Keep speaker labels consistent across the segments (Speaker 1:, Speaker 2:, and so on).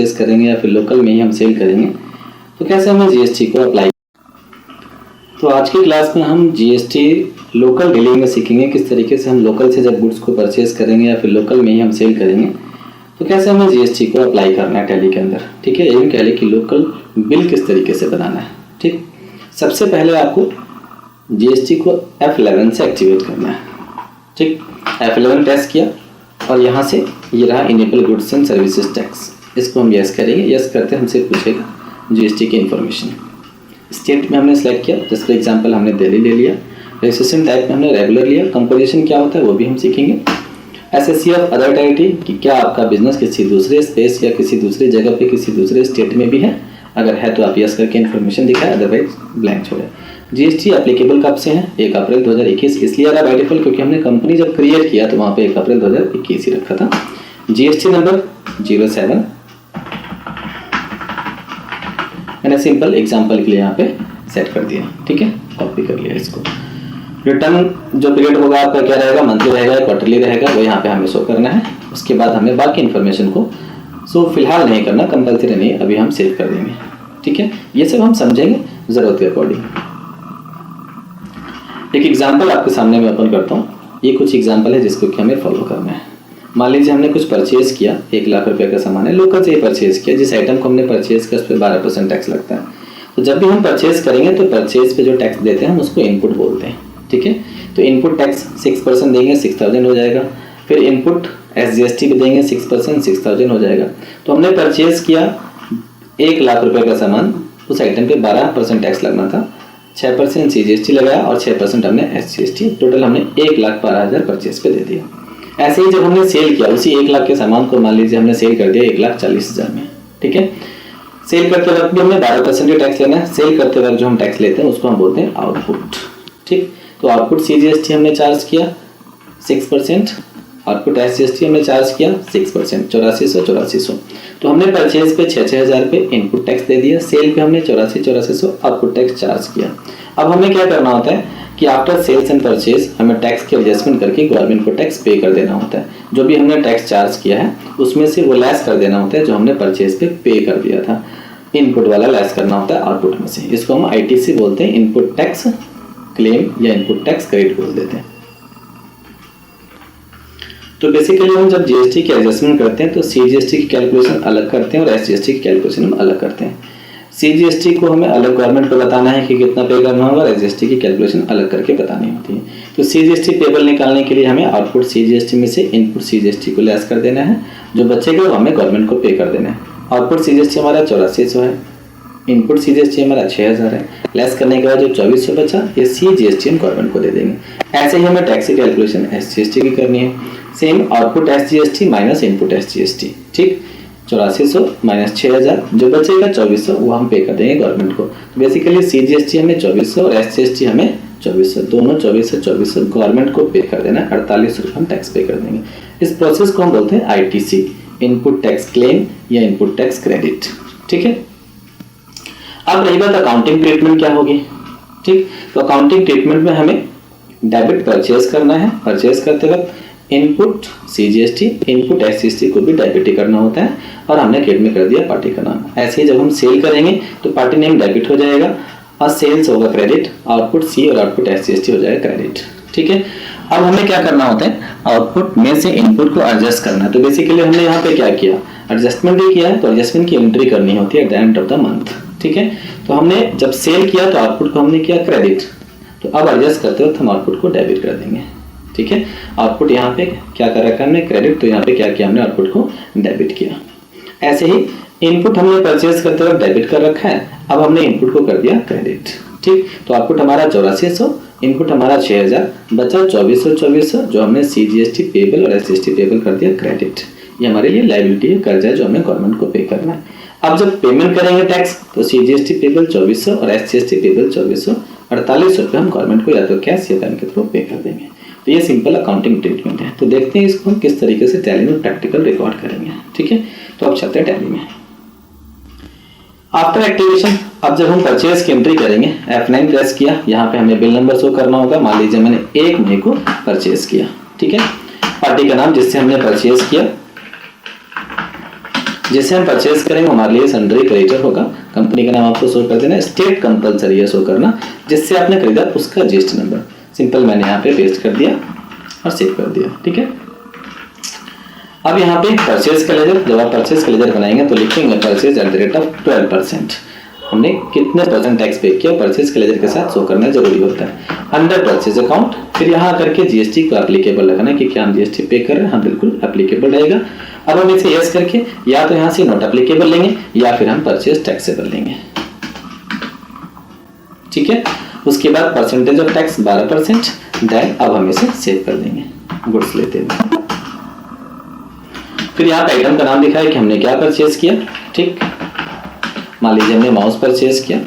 Speaker 1: Purchase करेंगे या फिर लोकल में ही हम सेल करेंगे तो कैसे हमें जीएसटी को अप्लाई। तो आज की क्लास में हम जीएसटी लोकल डीलिंग में सीखेंगे किस तरीके से हम लोकल से जब गुड्स को परचेज करेंगे या फिर लोकल में ही हम सेल करेंगे तो कैसे हमें जीएसटी को अप्लाई करना है टैली के अंदर। ठीक है, ये भी कह लें कि लोकल बिल किस तरीके से बनाना है। ठीक, सबसे पहले आपको जीएसटी को F11 से एक्टिवेट करना है। ठीक, F11 टेस्ट किया और यहाँ से ये रहा enable goods and services tax, इसको हम यस करेंगे। यस करते हमसे पूछेगा जीएसटी की इन्फॉर्मेशन। स्टेट में हमने सेलेक्ट किया, जिसका एग्जांपल हमने दिल्ली ले लिया। रजिस्ट्रेशन टाइप में हमने रेगुलर लिया। कंपोजिशन क्या होता है वो भी हम सीखेंगे। एसएससी ऑफ अदर टेरिटरी कि क्या आपका बिजनेस किसी दूसरे स्पेस या किसी दूसरी जगह पे किसी दूसरे स्टेट में भी है, अगर है तो आप यस करके इन्फॉर्मेशन दिखाएं, अदरवाइज ब्लैंक छोड़े। जीएसटी एप्लीकेबल कब से है? 1 अप्रैल 2021 इसलिए आ रहा बाय डिफॉल्ट क्योंकि हमने कंपनी जब क्रिएट किया तो वहाँ पे 1 अप्रैल 2021 ही रखा था। जीएसटी नंबर 07 मैंने सिंपल एग्जांपल के लिए यहाँ पे सेट कर दिया। ठीक है, कॉपी कर लिया इसको। रिटर्न जो पीरियड होगा आपका क्या रहेगा, मंथली रहेगा, क्वार्टरली रहेगा, वो यहाँ पे हमें शो करना है। उसके बाद हमें बाकी इन्फॉर्मेशन को फिलहाल नहीं करना, कंपल्सरी नहीं, अभी हम सेव कर देंगे। ठीक है, ये सब हम समझेंगे ज़रूरत के अकॉर्डिंग। एक एग्जाम्पल आपके सामने मैं ओपन करता हूँ। ये कुछ एग्जाम्पल है जिसको कि हमें फॉलो करना है। मान लीजिए हमने कुछ परचेज किया, 1 लाख रुपए का सामान है, लोकल से ही परचेज किया। जिस आइटम को हमने परचेज किया उस पर 12% टैक्स लगता है। तो जब भी हम परचेज करेंगे तो परचेज पे जो टैक्स देते हैं हम उसको इनपुट बोलते हैं। ठीक है, तो इनपुट टैक्स 6% देंगे, 6000 हो जाएगा। फिर इनपुट एसजीएसटी भी देंगे 6%, 6000 हो जाएगा। तो हमने परचेज किया 1 लाख रुपए का सामान, उस आइटम पे 12% टैक्स लगना था, 6% सीजीएसटी लगाया और 6% हमने एसजीएसटी, टोटल हमने 1,12,000 परचेज पे दे दिया। ऐसे ही जब हमने सेल किया उसी 1 लाख के सामान को मान लीजिए हमने सेल कर दिया 1,40,000 में। ठीक है, सेल करते वक्त भी हमें 12% टैक्स लेना है। सेल करते वक्त जो हम टैक्स लेते हैं उसको हम बोलते हैं आउटपुट। ठीक, तो आउटपुट सीजीएसटी हमने चार्ज किया 6%, आउटपुट एसजीएसटी हमने चार्ज किया 6%, 8400। तो हमने परचेज पे 6,000 पे इनपुट टैक्स दे दिया, सेल पे हमने 8400 आउटपुट टैक्स चार्ज किया। अब हमें क्या करना होता है कि आफ्टर सेल्स एंड परचेज हमें टैक्स की एडजस्टमेंट करके गवर्नमेंट को टैक्स पे कर देना होता है। जो भी हमने टैक्स चार्ज किया है उसमें से वो लेस कर देना होता है जो हमने परचेज पे कर दिया था। इनपुट वाला लेस करना होता है आउटपुट में से। इसको हम आईटीसी बोलते हैं, इनपुट टैक्स क्लेम या इनपुट टैक्स क्रेडिट बोल देते हैं। तो बेसिकली हम जब जीएसटी की एडजस्टमेंट करते हैं तो सीजीएसटी की कैलकुलेशन अलग करते हैं और एसजीएसटी की कैलकुलेशन हम अलग करते हैं। सीजीएसटी को हमें अलग गवर्नमेंट को बताना है कि कितना पे करना होगा और एसजीएसटी की कैलकुलेशन अलग करके बतानी होती है। तो सीजीएसटी पेबल निकालने के लिए हमें आउटपुट सीजीएसटी में से इनपुट सीजीएसटी को लेस कर देना है, जो बचेगा वो हमें गवर्नमेंट को पे कर देना है। आउटपुट सीजीएसटी हमारा 8400 है, इनपुट सीजीएसटी हमारा 6000 है। लेस करने के बाद जो 2400 बचा ये सीजीएसटी हम गवर्नमेंट को दे देंगे। ऐसे ही हमें टैक्स की कैलकुलेशन एसजीएसटी की करनी है। Same output SGST minus input SGST. ठीक, 8400 माइनस 6000, जो बचेगा 2400 वो हम पे कर देंगे गवर्नमेंट को। बेसिकली सीजीएसटी हमें 2400 और एसजीएसटी हमें 2400, दोनों 2400 गवर्नमेंट को पे कर देना है। 4800 रुपये हम टैक्स पे कर देंगे। इस प्रोसेस को हम बोलते हैं आईटीसी, इनपुट टैक्स क्लेम या इनपुट टैक्स क्रेडिट। ठीक है, अब रही बात अकाउंटिंग ट्रीटमेंट क्या होगी। ठीक, तो अकाउंटिंग ट्रीटमेंट में हमें डेबिट परचेज करना है। परचेज करते वक्त इनपुट सीजीएसटी इनपुट एसजीएसटी को भी डेबिट ही करना होता है और हमने क्रेडिट में कर दिया पार्टी का नाम। ऐसे ही जब हम सेल करेंगे तो पार्टी नेम डेबिट हो जाएगा और सेल्स होगा क्रेडिट, आउटपुट सी और आउटपुट एसजीएसटी हो जाएगा क्रेडिट। ठीक है, अब हमें क्या करना होता है, आउटपुट में से इनपुट को एडजस्ट करना है। तो बेसिकली हमने यहाँ पे क्या किया, एडजस्टमेंट भी किया है। तो एडजस्टमेंट की एंट्री करनी होती है at the end of the month. ठीक है, तो हमने जब सेल किया तो आउटपुट को हमने किया क्रेडिट, तो अब एडजस्ट करते वक्त हम आउटपुट को डेबिट कर देंगे। ठीक है, आउटपुट यहाँ पे क्या कर रखा है हमने क्रेडिट, तो यहाँ पे क्या किया हमने आउटपुट को डेबिट किया। ऐसे ही इनपुट हमने परचेज करते वक्त डेबिट कर रखा है, अब हमने इनपुट को कर दिया क्रेडिट। ठीक, तो आउटपुट हमारा 8400, इनपुट हमारा 6000, बचा 2400 जो हमने सीजीएसटी पेबल और एसजीएसटी पेबल कर दिया क्रेडिट। ये हमारे लिए लायबिलिटी है, कर्जा है जो हमें गवर्नमेंट को पे करना है। अब जब पेमेंट करेंगे टैक्स तो सीजीएसटी पेबल 2400 और एसजीएसटी पेबल 2400, 4800 रुपये हम गवर्नमेंट को या तो कैश या बैंक के थ्रू पे कर देंगे। तो ये सिंपल अकाउंटिंग ट्रीटमेंट है। तो देखते हैं इसको हम किस तरीके से टैली में प्रैक्टिकल रिकॉर्ड करेंगे। ठीक है, तो अब चलते हैं टैली में। आफ्टर एक्टिवेशन अब जब हम परचेज की एंट्री करेंगे, F9 प्रेस किया, यहाँ पे हमें बिल नंबर शो करना होगा। मान लीजिए मैंने 1 मई को परचेज किया। ठीक है, पार्टी का नाम जिससे हमने परचेज किया जैसे हम परचेज करेंगे हमारे लिए सन्ड्री क्रेडिटर होगा, कंपनी का नाम आपको शो कर देना, स्टेट कंपलसरी है शो करना जिससे आपने खरीदा उसका जीएसटी नंबर। सिंपल मैंने यहाँ पे पेस्ट कर दिया और सेव कर दिया। ठीक है, अब यहाँ पे परचेज का लेजर, जब आप परचेज का लेजर बनाएंगे तो लिखेंगे purchase eight the rate of 12%। हमने कितने परसेंट टैक्स पे किया परचेज के लेजर के साथ शो करना जरूरी होता है। अंडर परचेज अकाउंट फिर यहाँ करके जीएसटी को एप्लीकेबल लगाना है कि क्या हम जीएसटी पे कर रहे हैं। हाँ बिल्कुल एप्लीकेबल रहेगा। अब हम इसे यस करके या तो यहाँ से नॉट एप्लीकेबल लेंगे या फिर हम परचेज टैक्सेबल लेंगे। ठीक है, उसके बाद परसेंटेज ऑफ टैक्स 12%। देन अब हम इसे सेव कर देंगे गुड्स लेते हुए। फिर यहाँ पे आइटम का नाम लिखा है कि हमने क्या परचेज किया। ठीक, मान लीजिए हमने माउस परचेज किया,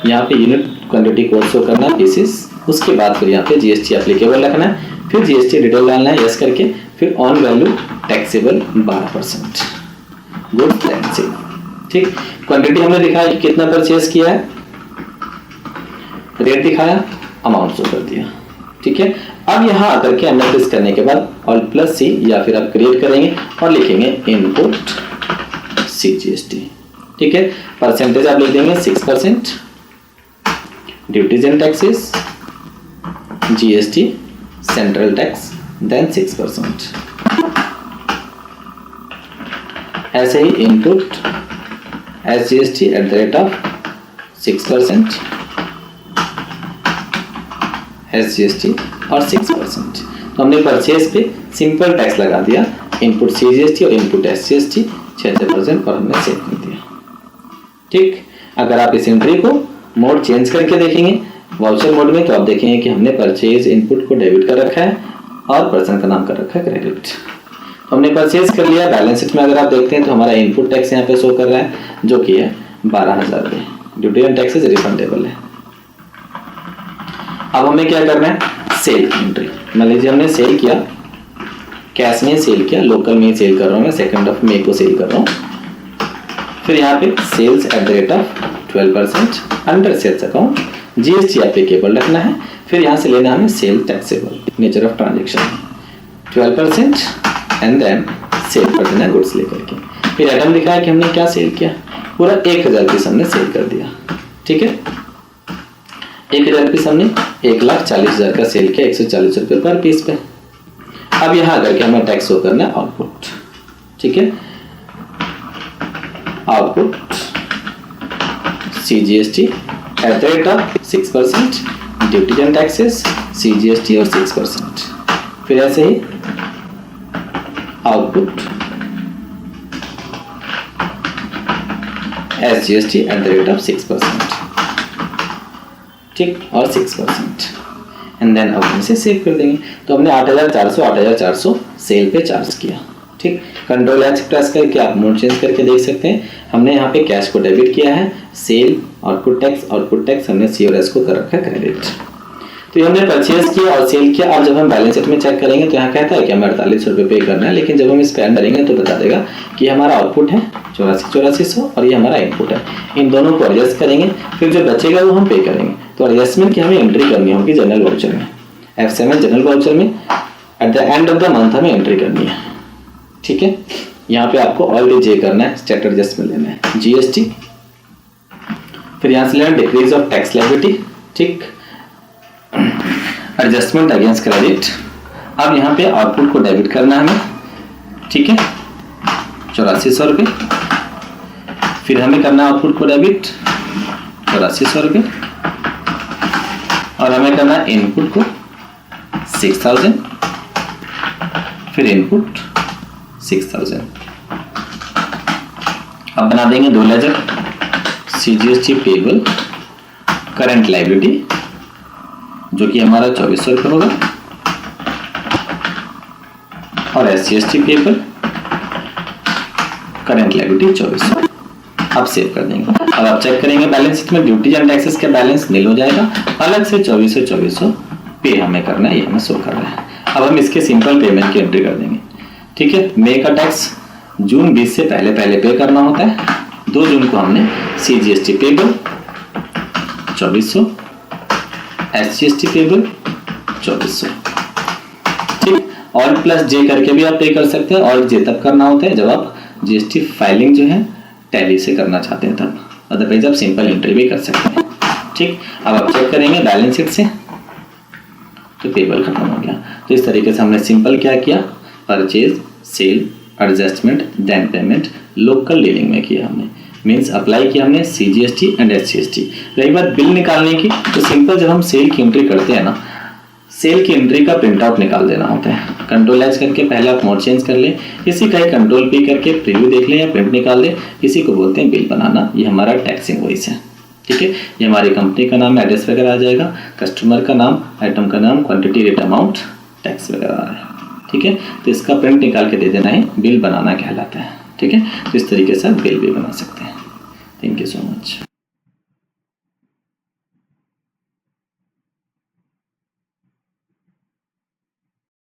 Speaker 1: यहाँ पे यूनिट क्वांटिटी कोड शो करना है पीसेस। उसके बाद फिर यहाँ पे जीएसटी एप्लीकेबल रखना है, फिर जीएसटी डिटेल डालना है यस करके, फिर on value taxable 12%। Good then save. ठीक, क्वांटिटी हमने दिखाया कि कितना परचेज किया है, रेट दिखाया, अमाउंट शो कर दिया। ठीक है, अब यहाँ आकर के एनालिसिस करने के बाद ऑल्ट प्लस सी या फिर आप क्रिएट करेंगे और लिखेंगे इनपुट सीजीएसटी। ठीक है, परसेंटेज आप लिख देंगे 6%, duties and taxes, GST, central tax, then 6%। ऐसे ही input SGST at the rate of 6%, SGST और 6%। तो हमने परचेज पे सिंपल टैक्स लगा दिया, इनपुट सीजीएसटी और इनपुट एसजीएसटी 6% और हमने सेव कर दिया। ठीक, अगर आप इस एंट्री को मोड चेंज करके देखेंगे वाउचर मोड में तो आप देखेंगे कि हमने परचेज इनपुट को डेबिट कर रखा है और पर्सन का नाम कर रखा है क्रेडिट। हमने परचेज कर लिया। बैलेंस शीट में अगर आप देखते हैं तो हमारा इनपुट टैक्स यहाँ पे शो कर रहा है जो कि है 12,000 रुपये। ड्यूटी एंड टैक्सेस रिफंडेबल है। अब हमें क्या करना है, सेल एंट्री। मान लीजिए हमने सेल किया, कैश में सेल किया, लोकल में सेल कर रहा हूँ मैं, 2 मई को सेल कर रहा हूँ। फिर यहाँ पे sales at the rate of 12%, under sales account GST applicable रखना है। फिर यहाँ से लेना हमें sale taxable, nature of transaction 12% and then sale कर देना गुड्स लेकर के। फिर आइटम दिखा है कि हमने क्या सेल किया, पूरा 1000 पीस हमने सेल कर दिया। ठीक है, 1000 पीस हमने 1,40,000 का सेल किया, 140 रुपये पर पीस पे। अब यहाँ करके हमें टैक्स शो करना है आउटपुट। ठीक है, output CGST at the rate of 6%, duty and taxes, CGST और 6%। फिर ऐसे ही output SGST at the rate of 6%। ठीक, और 6% एंड देन अब हम इसे सेव कर देंगे। तो हमने 8,400 सेल पे चार्ज किया। ठीक, कंट्रोल एच प्रेस करके आप मोड चेंज करके देख सकते हैं। हमने यहाँ पे कैश को डेबिट किया है, सेल आउटपुट टैक्स हमने सी और एस को कर रखा है क्रेडिट। तो ये हमने परचेज किया और सेल किया। अब जब हम बैलेंस शीट में चेक करेंगे तो यहाँ कहता है कि हमें 48 रुपये पे करना है, लेकिन जब हम इस पे एड करेंगे तो बता देगा कि हमारा आउटपुट है 84,100 और ये हमारा इनपुट है। इन दोनों को एडजस्ट करेंगे, फिर जो बचेगा वो हम पे करेंगे। तो एडजस्टमेंट की हमें एंट्री करनी होगी जनरल वाउचर में, F7 जनरल वाउचर में at the end of the month हमें एंट्री करनी है। ठीक है, यहाँ पे आपको ऑल जे करना है, स्टेट एडजस्टमेंट लेना है, जीएसटी। फिर यहाँ से लेना डिक्रीज ऑफ टैक्स लायबिलिटी। ठीक, एडजस्टमेंट अगेंस्ट क्रेडिट। अब यहाँ पे आउटपुट को डेबिट करना है हमें। ठीक है, 8400 रुपये। फिर हमें करना है आउटपुट को डेबिट 8400 रुपये और हमें करना है इनपुट को 6000, फिर इनपुट 6000। अब बना देंगे 2 ledger, CGST payable current liability जो कि हमारा 2400 रुपये होगा और एसजीएसटी पेबल करंट लायबिलिटी 2400। अब सेव कर देंगे। अब आप चेक करेंगे बैलेंस शीट में ड्यूटी एंड टैक्सेस का बैलेंस नील हो जाएगा, अलग से 2400 पे हमें करना है, ये हमें शो कर रहा है। अब हम इसके सिंपल पेमेंट की एंट्री कर देंगे। ठीक है, मई का टैक्स जून 20 से पहले पे करना होता है। 2 जून को हमने सीजीएसटी पेबल 2400, एसजीएसटी पेबल 2400। ठीक, और प्लस जे करके भी आप पे कर सकते हैं। और जे तब करना होता है जब आप जीएसटी फाइलिंग जो है टैली से करना चाहते हैं तब, अदरवाइज आप सिंपल एंट्री भी कर सकते हैं। ठीक, अब आप चेक करेंगे बैलेंस शीट से तो पेबल खत्म हो गया। तो इस तरीके से हमने सिंपल क्या किया, purchase, sale, adjustment, then payment, local dealing में किया हमने, मीन्स अप्लाई किया हमने सीजीएसटी एंड एसजीएसटी। रही बात बिल निकालने की, तो सिंपल जब हम सेल की एंट्री करते हैं ना, सेल की एंट्री का प्रिंट आउट निकाल देना होता है। कंट्रोल एच करके पहले आप मोड चेंज कर लें, इसी का ही कंट्रोल पी करके प्रीव्यू देख लें या प्रिंट निकाल दें, इसी को बोलते हैं बिल बनाना। ये हमारा टैक्स इनवॉइस है। ठीक है, ये हमारी कंपनी का नाम, एड्रेस वगैरह आ जाएगा, कस्टमर का नाम, आइटम का नाम, क्वांटिटी, रेट, अमाउंट, टैक्स वगैरह आ रहा है। ठीक है, तो इसका प्रिंट निकाल के दे देना ही बिल बनाना कहलाता है। ठीक है, तो इस तरीके से आप बिल भी बना सकते हैं। Thank you so much.